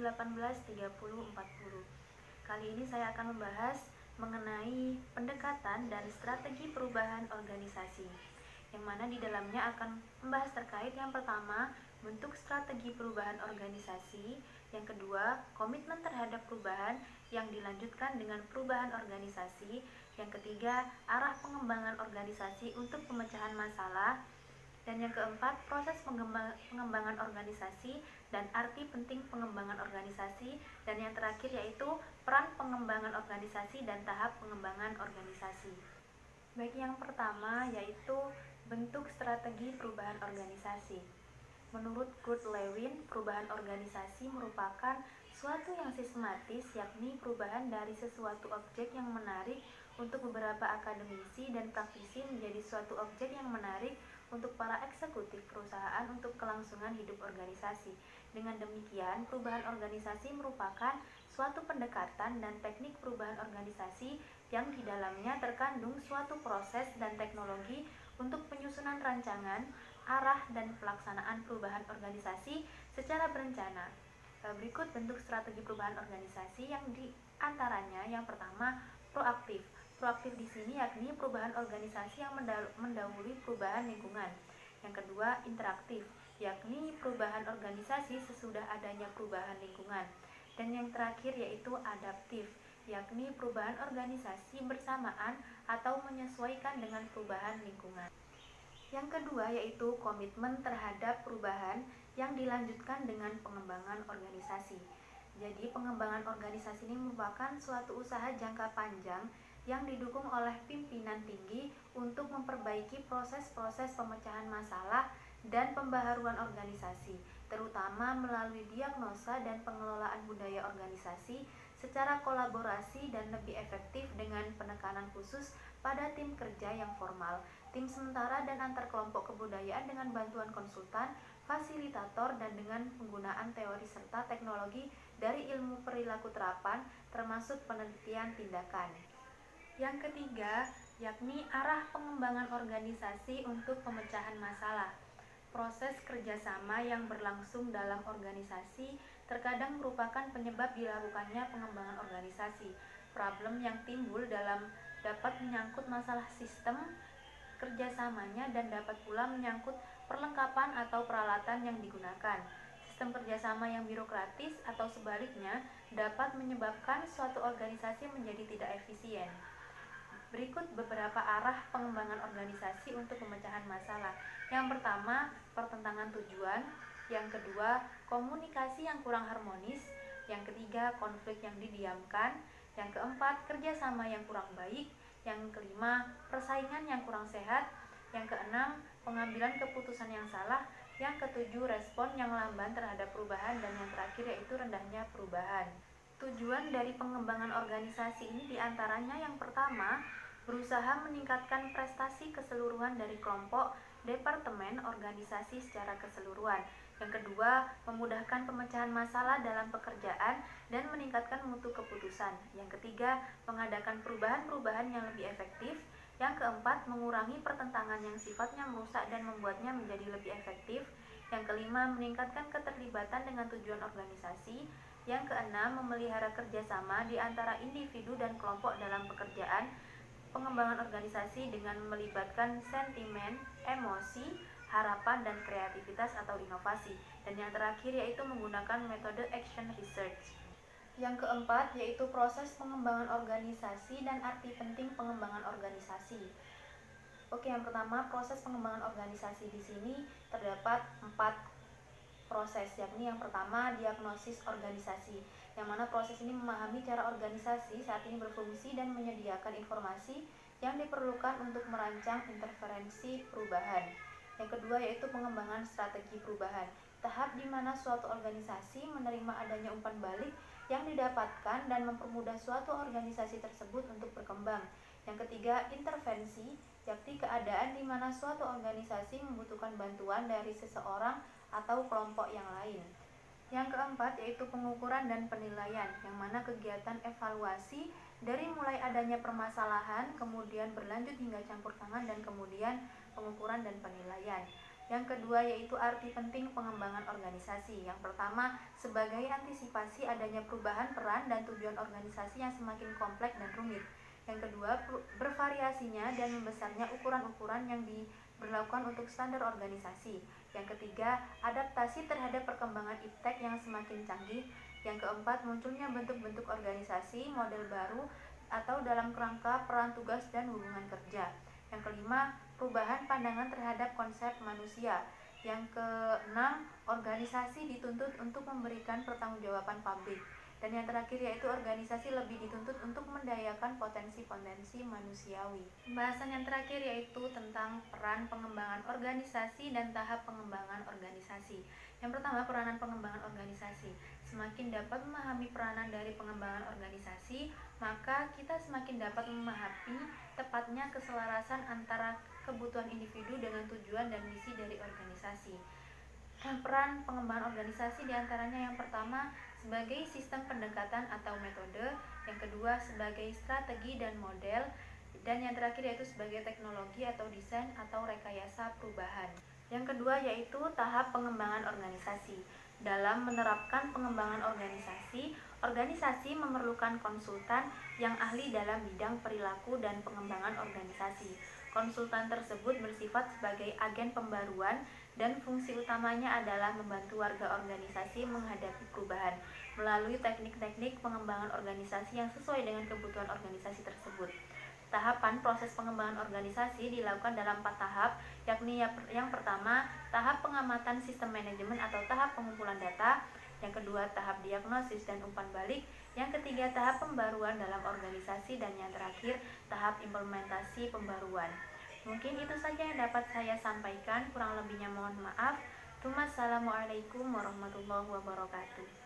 2018-30-40. Kali ini saya akan membahas mengenai pendekatan dan strategi perubahan organisasi, yang mana di dalamnya akan membahas terkait yang pertama, bentuk strategi perubahan organisasi, yang kedua, komitmen terhadap perubahan yang dilanjutkan dengan perubahan organisasi, yang ketiga, arah pengembangan organisasi untuk pemecahan masalah, dan yang keempat, proses pengembangan organisasi dan arti penting pengembangan organisasi, dan yang terakhir yaitu peran pengembangan organisasi dan tahap pengembangan organisasi. Baik, yang pertama yaitu bentuk strategi perubahan organisasi. Menurut Kurt Lewin, perubahan organisasi merupakan suatu yang sistematis, yakni perubahan dari sesuatu objek yang menarik untuk beberapa akademisi dan praktisi menjadi suatu objek yang menarik untuk para eksekutif perusahaan untuk kelangsungan hidup organisasi. Dengan demikian, perubahan organisasi merupakan suatu pendekatan dan teknik perubahan organisasi yang di dalamnya terkandung suatu proses dan teknologi untuk penyusunan rancangan, arah, dan pelaksanaan perubahan organisasi secara berencana. Berikut bentuk strategi perubahan organisasi yang diantaranya yang pertama, proaktif. Proaktif di sini yakni perubahan organisasi yang mendahului perubahan lingkungan. Yang kedua, interaktif, yakni perubahan organisasi sesudah adanya perubahan lingkungan. Dan yang terakhir yaitu adaptif, yakni perubahan organisasi bersamaan atau menyesuaikan dengan perubahan lingkungan. Yang kedua yaitu komitmen terhadap perubahan yang dilanjutkan dengan pengembangan organisasi. Jadi pengembangan organisasi ini merupakan suatu usaha jangka panjang yang didukung oleh pimpinan tinggi untuk memperbaiki proses-proses pemecahan masalah dan pembaharuan organisasi, terutama melalui diagnosa dan pengelolaan budaya organisasi secara kolaborasi dan lebih efektif dengan penekanan khusus pada tim kerja yang formal, tim sementara dan antar kelompok kebudayaan dengan bantuan konsultan, fasilitator, dan dengan penggunaan teori serta teknologi dari ilmu perilaku terapan termasuk penelitian tindakan. Yang ketiga, yakni arah pengembangan organisasi untuk pemecahan masalah. Proses kerjasama yang berlangsung dalam organisasi terkadang merupakan penyebab dilakukannya pengembangan organisasi. Problem yang timbul dapat menyangkut masalah sistem kerjasamanya dan dapat pula menyangkut perlengkapan atau peralatan yang digunakan. Sistem kerjasama yang birokratis atau sebaliknya dapat menyebabkan suatu organisasi menjadi tidak efisien. Berikut beberapa arah pengembangan organisasi untuk pemecahan masalah. Yang pertama, pertentangan tujuan. Yang kedua, komunikasi yang kurang harmonis. Yang ketiga, konflik yang didiamkan. Yang keempat, kerjasama yang kurang baik. Yang kelima, persaingan yang kurang sehat. Yang keenam, pengambilan keputusan yang salah. Yang ketujuh, respon yang lamban terhadap perubahan. Dan yang terakhir yaitu rendahnya perubahan. Tujuan dari pengembangan organisasi ini diantaranya yang pertama, berusaha meningkatkan prestasi keseluruhan dari kelompok, departemen, organisasi secara keseluruhan. Yang kedua, memudahkan pemecahan masalah dalam pekerjaan dan meningkatkan mutu keputusan. Yang ketiga, mengadakan perubahan-perubahan yang lebih efektif. Yang keempat, mengurangi pertentangan yang sifatnya merusak dan membuatnya menjadi lebih efektif. Yang kelima, meningkatkan keterlibatan dengan tujuan organisasi. Yang keenam, memelihara kerjasama di antara individu dan kelompok dalam pekerjaan. Pengembangan organisasi dengan melibatkan sentimen, emosi, harapan, dan kreativitas atau inovasi. Dan yang terakhir yaitu menggunakan metode action research. Yang keempat yaitu proses pengembangan organisasi dan arti penting pengembangan organisasi. Oke, yang pertama proses pengembangan organisasi. Di sini terdapat 4 proses, yakni yang pertama diagnosis organisasi, yang mana proses ini memahami cara organisasi saat ini berfungsi dan menyediakan informasi yang diperlukan untuk merancang interferensi perubahan. Yang kedua yaitu pengembangan strategi perubahan, tahap di mana suatu organisasi menerima adanya umpan balik yang didapatkan dan mempermudah suatu organisasi tersebut untuk berkembang. Yang ketiga, intervensi, yakni keadaan di mana suatu organisasi membutuhkan bantuan dari seseorang atau kelompok yang lain. Yang keempat yaitu pengukuran dan penilaian, yang mana kegiatan evaluasi dari mulai adanya permasalahan, kemudian berlanjut hingga campur tangan, dan kemudian pengukuran dan penilaian. Yang kedua yaitu arti penting pengembangan organisasi. Yang pertama, sebagai antisipasi adanya perubahan peran dan tujuan organisasi yang semakin kompleks dan rumit. Yang kedua, bervariasinya dan membesarnya ukuran-ukuran yang diberlakukan untuk standar organisasi. Yang ketiga, adaptasi terhadap perkembangan iptek yang semakin canggih. Yang keempat, munculnya bentuk-bentuk organisasi model baru atau dalam kerangka peran tugas dan hubungan kerja. Yang kelima, perubahan pandangan terhadap konsep manusia. Yang keenam, organisasi dituntut untuk memberikan pertanggungjawaban publik. Dan yang terakhir yaitu organisasi lebih dituntut untuk mendayakan potensi-potensi manusiawi. Pembahasan yang terakhir yaitu tentang peran pengembangan organisasi dan tahap pengembangan organisasi. Yang pertama, peranan pengembangan organisasi. Semakin dapat memahami peranan dari pengembangan organisasi, maka kita semakin dapat memahami tepatnya keselarasan antara kebutuhan individu dengan tujuan dan misi dari organisasi. Peran pengembangan organisasi diantaranya yang pertama sebagai sistem pendekatan atau metode, yang kedua sebagai strategi dan model, dan yang terakhir yaitu sebagai teknologi atau desain atau rekayasa perubahan. Yang kedua yaitu tahap pengembangan organisasi. Dalam menerapkan pengembangan organisasi, organisasi memerlukan konsultan yang ahli dalam bidang perilaku dan pengembangan organisasi. Konsultan tersebut bersifat sebagai agen pembaruan dan fungsi utamanya adalah membantu warga organisasi menghadapi perubahan melalui teknik-teknik pengembangan organisasi yang sesuai dengan kebutuhan organisasi tersebut. Tahapan proses pengembangan organisasi dilakukan dalam 4 tahap, yakni yang pertama, tahap pengamatan sistem manajemen atau tahap pengumpulan data. Yang kedua, tahap diagnosis dan umpan balik. Yang ketiga, tahap pembaruan dalam organisasi. Dan yang terakhir, tahap implementasi pembaruan. Mungkin itu saja yang dapat saya sampaikan, kurang lebihnya mohon maaf. Wassalamualaikum warahmatullahi wabarakatuh.